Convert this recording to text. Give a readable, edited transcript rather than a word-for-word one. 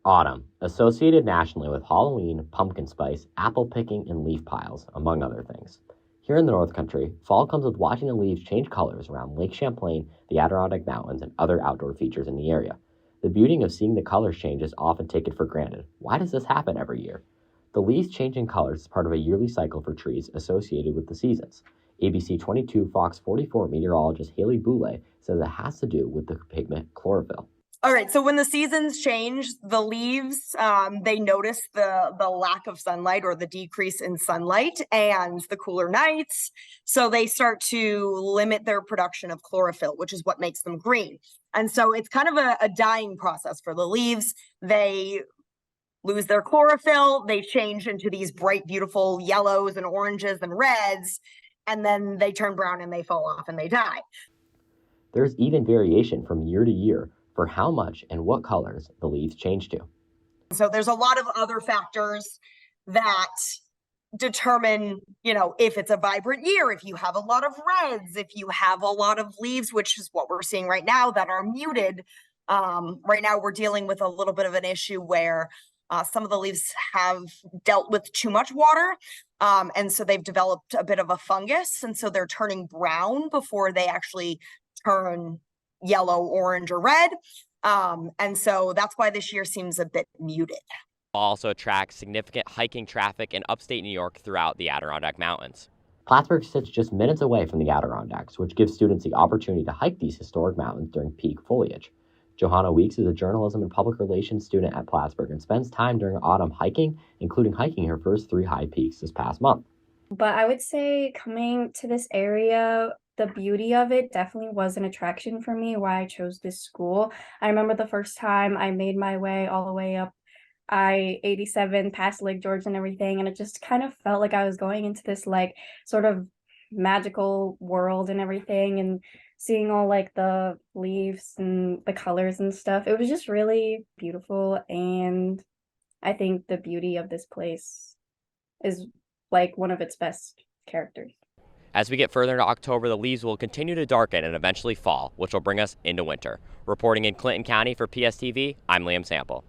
Autumn, associated nationally with Halloween, pumpkin spice, apple picking, and leaf piles, among other things. Here in the North Country, fall comes with watching the leaves change colors around Lake Champlain, the Adirondack Mountains, and other outdoor features in the area. The beauty of seeing the colors change is often taken for granted. Why does this happen every year? The leaves changing colors is part of a yearly cycle for trees associated with the seasons. ABC 22 Fox 44 meteorologist Haley Boulay says it has to do with the pigment chlorophyll. All right, so when the seasons change, the leaves, they notice the lack of sunlight or the decrease in sunlight and the cooler nights. So they start to limit their production of chlorophyll, which is what makes them green. And so it's kind of a dying process for the leaves. They lose their chlorophyll, they change into these bright, beautiful yellows and oranges and reds, and then they turn brown and they fall off and they die. There's even variation from year to year for how much and what colors the leaves change to. So there's a lot of other factors that determine, if it's a vibrant year, if you have a lot of reds, if you have a lot of leaves, which is what we're seeing right now, that are muted. Right now we're dealing with a little bit of an issue where some of the leaves have dealt with too much water. And so they've developed a bit of a fungus. And so they're turning brown before they actually turn yellow, orange, or red. And so that's why this year seems a bit muted. Also attracts significant hiking traffic in upstate New York throughout the Adirondack Mountains. Plattsburgh sits just minutes away from the Adirondacks, which gives students the opportunity to hike these historic mountains during peak foliage. Johanna Weeks is a journalism and public relations student at Plattsburgh and spends time during autumn hiking, including hiking her first 3 high peaks this past month. But I would say coming to this area, the beauty of it definitely was an attraction for me, why I chose this school. I remember the first time I made my way all the way up I-87 past Lake George and everything, and it just kind of felt like I was going into this sort of magical world and everything, and seeing all the leaves and the colors and stuff. It was just really beautiful, and I think the beauty of this place is one of its best characters. As we get further into October, the leaves will continue to darken and eventually fall, which will bring us into winter. Reporting in Clinton County for PSTV, I'm Liam Sample.